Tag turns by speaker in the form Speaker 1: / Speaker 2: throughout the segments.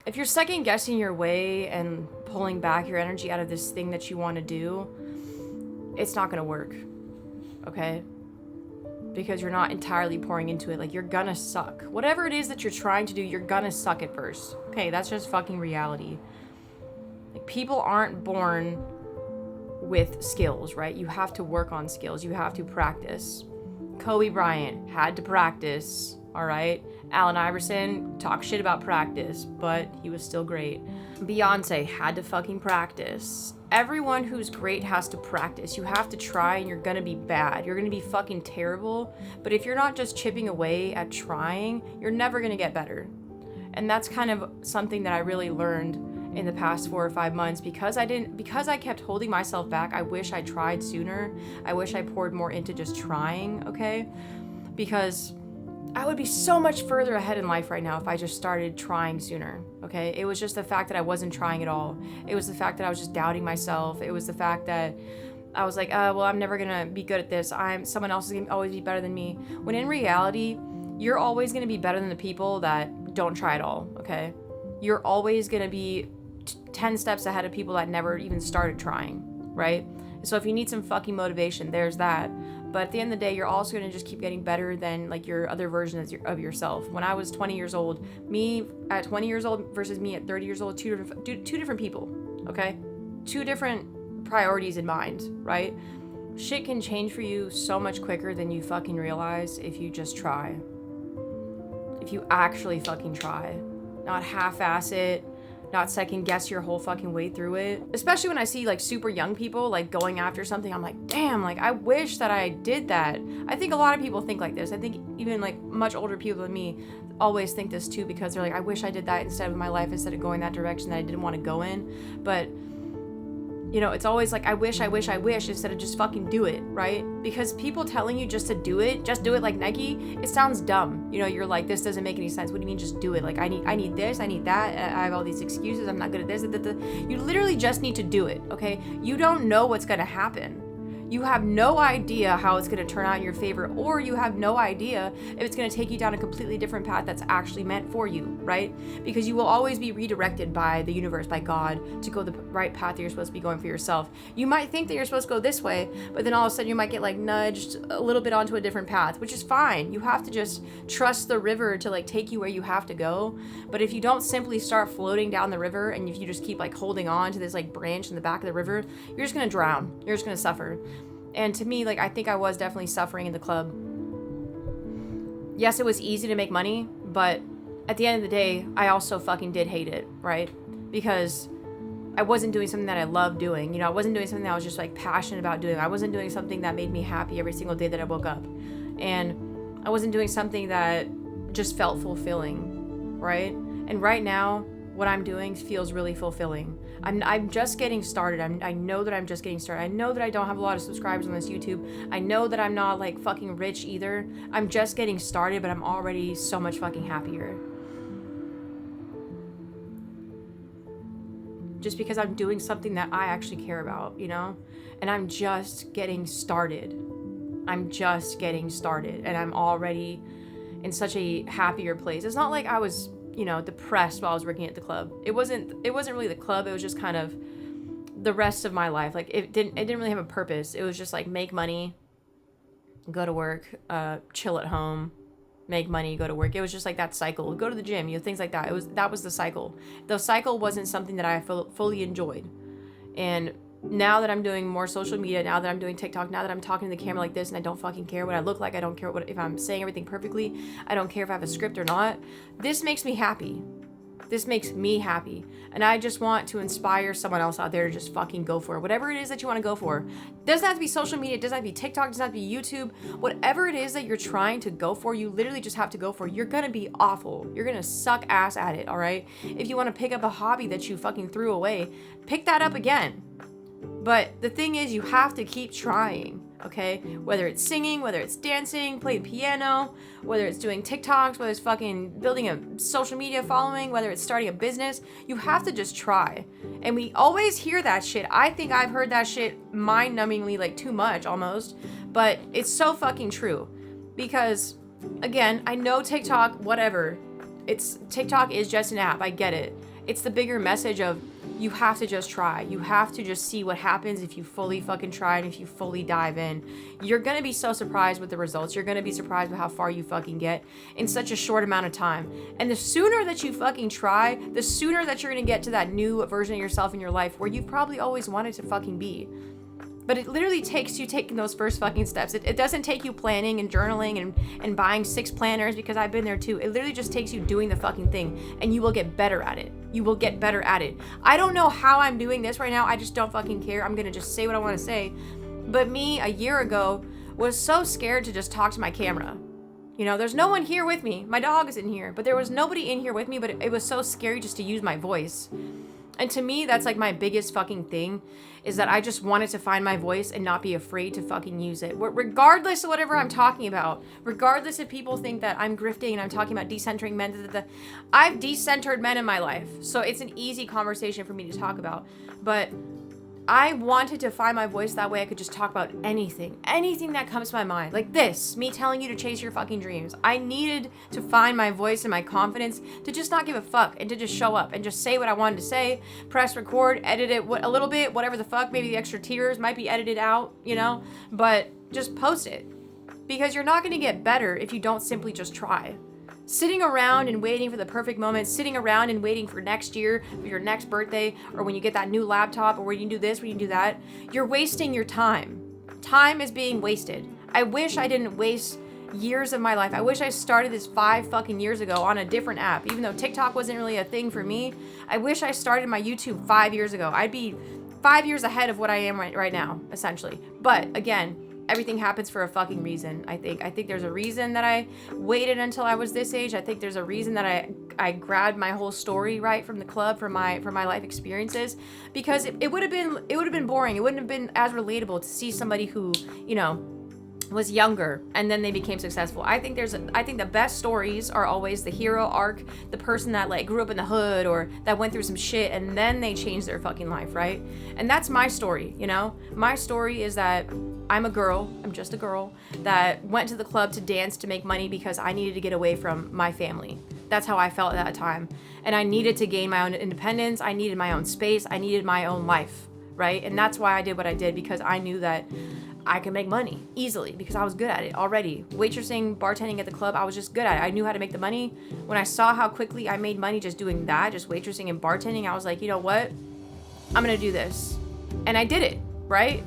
Speaker 1: if you're second guessing your way and pulling back your energy out of this thing that you want to do, it's not going to work. Okay? Because you're not entirely pouring into it. Like, you're gonna suck. Whatever it is that you're trying to do, you're gonna suck at first. Okay, that's just fucking reality. Like, people aren't born with skills, right? You have to work on skills. You have to practice. Kobe Bryant had to practice, all right? Allen Iverson talked shit about practice, but he was still great. Beyonce had to fucking practice. Everyone who's great has to practice. You have to try, and you're gonna be bad. You're gonna be fucking terrible. But if you're not just chipping away at trying, you're never gonna get better. And that's kind of something that I really learned in the past 4 or 5 months because I kept holding myself back. I wish I tried sooner. I wish I poured more into just trying, okay? Because I would be so much further ahead in life right now if I just started trying sooner, okay? It was just the fact that I wasn't trying at all. It was the fact that I was just doubting myself. It was the fact that I was like, well, I'm never gonna be good at this. Someone else is gonna always be better than me. When in reality, you're always gonna be better than the people that don't try at all, okay? You're always gonna be 10 steps ahead of people that never even started trying, right? So if you need some fucking motivation, there's that. But at the end of the day, you're also going to just keep getting better than like your other versions of yourself. When I was 20 years old, me at 20 years old versus me at 30 years old, two different people, okay? Two different priorities in mind, right? Shit can change for you so much quicker than you fucking realize if you just try. If you actually fucking try. Not half-ass it. Not second guess your whole fucking way through it. Especially when I see like super young people like going after something, I'm like, damn, like I wish that I did that. I think a lot of people think like this. I think even like much older people than me always think this too, because they're like, I wish I did that instead of my life, instead of going that direction that I didn't want to go in. But you know, it's always like, I wish, instead of just fucking do it, right? Because people telling you just to do it like Nike, it sounds dumb. You know, you're like, this doesn't make any sense. What do you mean just do it? Like, I need this, I need that. I have all these excuses. I'm not good at this. You literally just need to do it, okay? You don't know what's gonna happen. You have no idea how it's going to turn out in your favor, or you have no idea if it's going to take you down a completely different path that's actually meant for you, right? Because you will always be redirected by the universe, by God, to go the right path that you're supposed to be going for yourself. You might think that you're supposed to go this way, but then all of a sudden you might get like nudged a little bit onto a different path, which is fine. You have to just trust the river to like take you where you have to go. But if you don't simply start floating down the river, and if you just keep like holding on to this like branch in the back of the river, you're just going to drown. You're just going to suffer. And to me, like, I think I was definitely suffering in the club. Yes, it was easy to make money, but at the end of the day, I also fucking did hate it, right? Because I wasn't doing something that I loved doing. You know, I wasn't doing something that I was just, like, passionate about doing. I wasn't doing something that made me happy every single day that I woke up. And I wasn't doing something that just felt fulfilling, right? And right now, what I'm doing feels really fulfilling. I'm just getting started. I know that I'm just getting started. I know that I don't have a lot of subscribers on this YouTube. I know that I'm not like fucking rich either. I'm just getting started, but I'm already so much fucking happier. Just because I'm doing something that I actually care about, you know? And I'm just getting started. And I'm already in such a happier place. It's not like I was, you know, depressed while I was working at the club. It wasn't really the club. It was just kind of the rest of my life. Like it didn't really have a purpose. It was just like make money, go to work, chill at home, make money, go to work. It was just like that cycle. Go to the gym, you know, things like that. That was the cycle. The cycle wasn't something that I fully enjoyed. And now that I'm doing more social media, now that I'm doing TikTok, now that I'm talking to the camera like this and I don't fucking care what I look like, I don't care if I'm saying everything perfectly, I don't care if I have a script or not, this makes me happy. This makes me happy. And I just want to inspire someone else out there to just fucking go for it. Whatever it is that you want to go for. It doesn't have to be social media, it doesn't have to be TikTok, it doesn't have to be YouTube. Whatever it is that you're trying to go for, you literally just have to go for it. You're gonna be awful. You're gonna suck ass at it, alright? If you want to pick up a hobby that you fucking threw away, pick that up again. But the thing is, you have to keep trying, okay? Whether it's singing, whether it's dancing, playing piano, whether it's doing TikToks, whether it's fucking building a social media following, whether it's starting a business, you have to just try. And we always hear that shit. I think I've heard that shit mind-numbingly, like too much almost, but it's so fucking true. Because, again, I know TikTok, whatever. TikTok is just an app, I get it. It's the bigger message of you have to just try. You have to just see what happens if you fully fucking try and if you fully dive in. You're gonna be so surprised with the results. You're gonna be surprised with how far you fucking get in such a short amount of time. And the sooner that you fucking try, the sooner that you're gonna get to that new version of yourself in your life where you've probably always wanted to fucking be. But it literally takes you taking those first fucking steps. It doesn't take you planning and journaling and buying 6 planners, because I've been there too. It literally just takes you doing the fucking thing, and you will get better at it. You will get better at it. I don't know how I'm doing this right now. I just don't fucking care. I'm gonna just say what I want to say. But me, a year ago, was so scared to just talk to my camera. You know, there's no one here with me. My dog is in here, but there was nobody in here with me, but it was so scary just to use my voice. And to me, that's like my biggest fucking thing, is that I just wanted to find my voice and not be afraid to fucking use it. Regardless of whatever I'm talking about, regardless if people think that I'm grifting and I'm talking about decentering men, I've decentered men in my life. So it's an easy conversation for me to talk about. But I wanted to find my voice that way I could just talk about anything that comes to my mind. Like this, me telling you to chase your fucking dreams. I needed to find my voice and my confidence to just not give a fuck and to just show up and just say what I wanted to say, press record, edit it a little bit, whatever the fuck, maybe the extra tears might be edited out, you know, but just post it. Because you're not going to get better if you don't simply just try. Sitting around and waiting for the perfect moment, sitting around and waiting for next year, for your next birthday, or when you get that new laptop, or when you do this, when you do that, you're wasting your time. Time is being wasted. I wish I didn't waste years of my life. I wish I started this 5 fucking years ago on a different app. Even though TikTok wasn't really a thing for me, I wish I started my YouTube 5 years ago. I'd be 5 years ahead of what I am right now, essentially. But again, everything happens for a fucking reason. I think there's a reason that I waited until I was this age. I think there's a reason that I grabbed my whole story right from the club, from my life experiences, because it would have been boring. It wouldn't have been as relatable to see somebody who, you know, was younger and then they became successful. I think the best stories are always the hero arc, the person that like grew up in the hood or that went through some shit and then they changed their fucking life, right? And that's my story, you know? My story is that I'm just a girl that went to the club to dance to make money because I needed to get away from my family. That's how I felt at that time. And I needed to gain my own independence. I needed my own space. I needed my own life, right? And that's why I did what I did, because I knew that I could make money easily because I was good at it already. Waitressing, bartending at the club, I was just good at it. I knew how to make the money. When I saw how quickly I made money just doing that, just waitressing and bartending, I was like, you know what? I'm gonna do this. And I did it, right?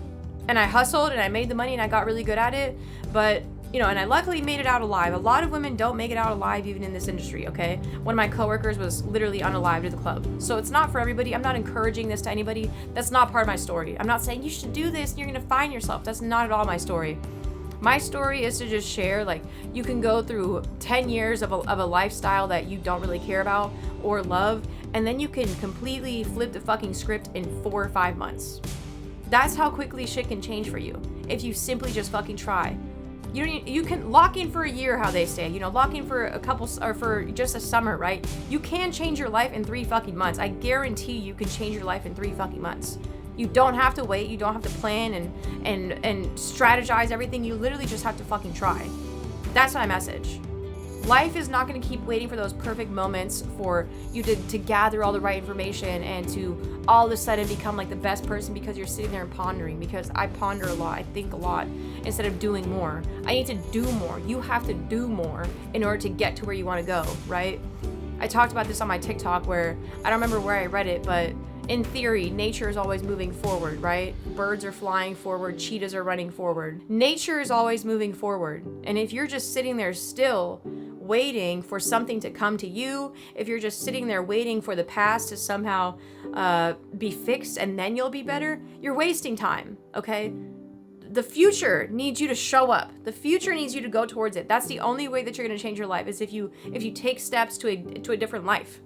Speaker 1: And I hustled and I made the money and I got really good at it. But, you know, and I luckily made it out alive. A lot of women don't make it out alive even in this industry, okay? One of my coworkers was literally unalive to the club. So it's not for everybody. I'm not encouraging this to anybody. That's not part of my story. I'm not saying you should do this and you're gonna find yourself. That's not at all my story. My story is to just share, like, you can go through 10 years of a lifestyle that you don't really care about or love, and then you can completely flip the fucking script in 4 or 5 months. That's how quickly shit can change for you if you simply just fucking try. You can lock in for a year, how they say, you know, lock in for a couple, or for just a summer, right? You can change your life in 3 fucking months. I guarantee you can change your life in 3 fucking months. You don't have to wait. You don't have to plan and strategize everything. You literally just have to fucking try. That's my message. Life is not going to keep waiting for those perfect moments for you to gather all the right information and to all of a sudden become like the best person because you're sitting there and pondering. Because I ponder a lot. I think a lot instead of doing more. I need to do more. You have to do more in order to get to where you want to go, right? I talked about this on my TikTok where I don't remember where I read it, but in theory, nature is always moving forward, right? Birds are flying forward, cheetahs are running forward. Nature is always moving forward. And if you're just sitting there still waiting for something to come to you, if you're just sitting there waiting for the past to somehow be fixed and then you'll be better, you're wasting time, okay? The future needs you to show up. The future needs you to go towards it. That's the only way that you're going to change your life, is if you take steps to a different life.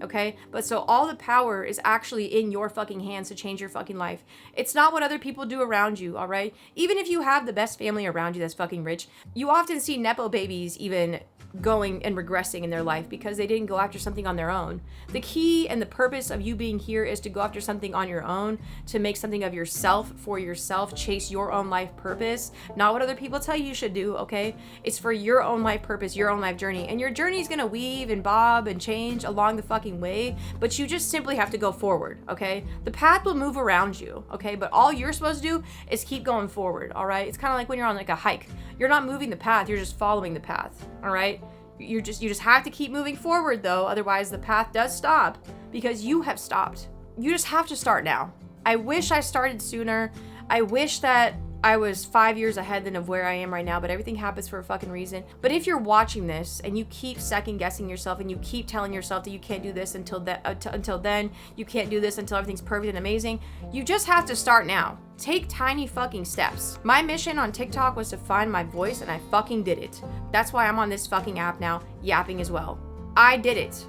Speaker 1: Okay? But so all the power is actually in your fucking hands to change your fucking life. It's not what other people do around you, all right? Even if you have the best family around you that's fucking rich, you often see Nepo babies even going and regressing in their life because they didn't go after something on their own. The key and the purpose of you being here is to go after something on your own, to make something of yourself, for yourself, chase your own life purpose, not what other people tell you should do, okay? It's for your own life purpose, your own life journey. And your journey is gonna weave and bob and change along the fucking way, but you just simply have to go forward, okay? The path will move around you, okay? But all you're supposed to do is keep going forward, all right? It's kind of like when you're on like a hike. You're not moving the path, you're just following the path, all right? You just have to keep moving forward though, otherwise the path does stop because you have stopped. You just have to start now. I wish I started sooner. I wish that I was 5 years ahead than of where I am right now, but everything happens for a fucking reason. But if you're watching this and you keep second guessing yourself and you keep telling yourself that you can't do this until then, you can't do this until everything's perfect and amazing, you just have to start now. Take tiny fucking steps. My mission on TikTok was to find my voice and I fucking did it. That's why I'm on this fucking app now, yapping as well. I did it.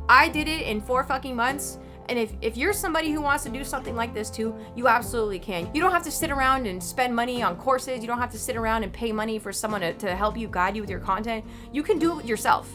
Speaker 1: I did it in 4 fucking months. And if you're somebody who wants to do something like this too, you absolutely can. You don't have to sit around and spend money on courses. You don't have to sit around and pay money for someone to help you, guide you with your content. You can do it with yourself.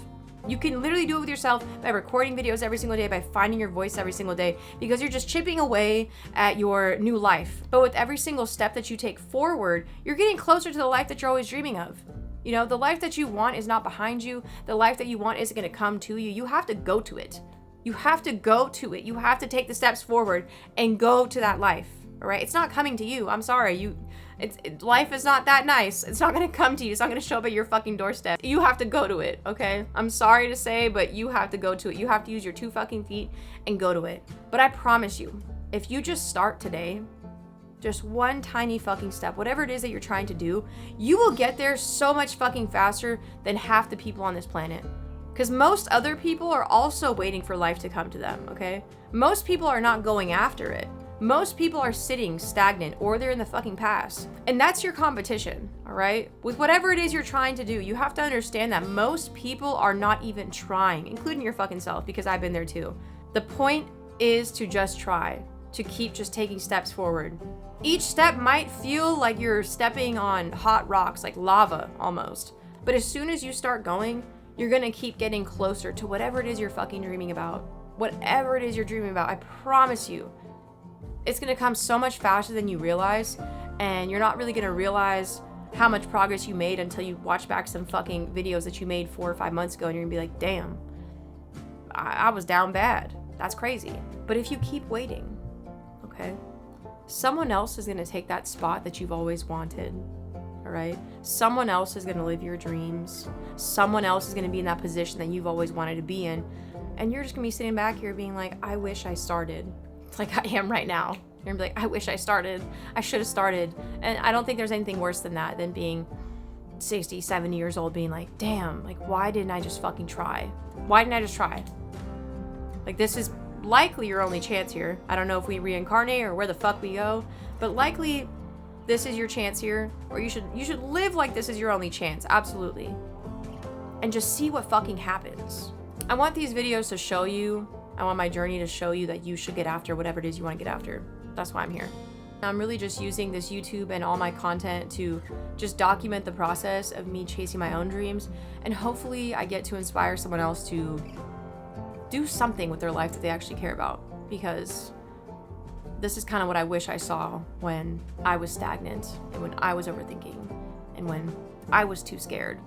Speaker 1: You can literally do it with yourself by recording videos every single day, by finding your voice every single day, because you're just chipping away at your new life. But with every single step that you take forward, you're getting closer to the life that you're always dreaming of. You know, the life that you want is not behind you. The life that you want isn't going to come to you. You have to go to it. You have to go to it. You have to take the steps forward and go to that life. All right? It's not coming to you. I'm sorry. Life is not that nice. It's not going to come to you. It's not going to show up at your fucking doorstep. You have to go to it, okay? I'm sorry to say, but you have to go to it. You have to use your 2 fucking feet and go to it. But I promise you, if you just start today, just one tiny fucking step, whatever it is that you're trying to do, you will get there so much fucking faster than half the people on this planet. Because most other people are also waiting for life to come to them, okay? Most people are not going after it. Most people are sitting stagnant or they're in the fucking past. And that's your competition, all right? With whatever it is you're trying to do, you have to understand that most people are not even trying, including your fucking self, because I've been there too. The point is to just try, to keep just taking steps forward. Each step might feel like you're stepping on hot rocks, like lava almost. But as soon as you start going, you're gonna keep getting closer to whatever it is you're fucking dreaming about. Whatever it is you're dreaming about, I promise you, it's gonna come so much faster than you realize, and you're not really gonna realize how much progress you made until you watch back some fucking videos that you made 4 or 5 months ago, and you're gonna be like, damn, I was down bad. That's crazy. But if you keep waiting, okay, someone else is gonna take that spot that you've always wanted. All right? Someone else is going to live your dreams. Someone else is going to be in that position that you've always wanted to be in. And you're just going to be sitting back here being like, I wish I started. Like I am right now. You're going to be like, I wish I started. I should have started. And I don't think there's anything worse than that, than being 60, 70 years old being like, damn, like why didn't I just fucking try? Why didn't I just try? Like this is likely your only chance here. I don't know if we reincarnate or where the fuck we go, but likely this is your chance here, or you should live like this is your only chance, absolutely. And just see what fucking happens. I want these videos to show you, I want my journey to show you that you should get after whatever it is you want to get after. That's why I'm here. I'm really just using this YouTube and all my content to just document the process of me chasing my own dreams, and hopefully I get to inspire someone else to do something with their life that they actually care about, because this is kind of what I wish I saw when I was stagnant and when I was overthinking and when I was too scared.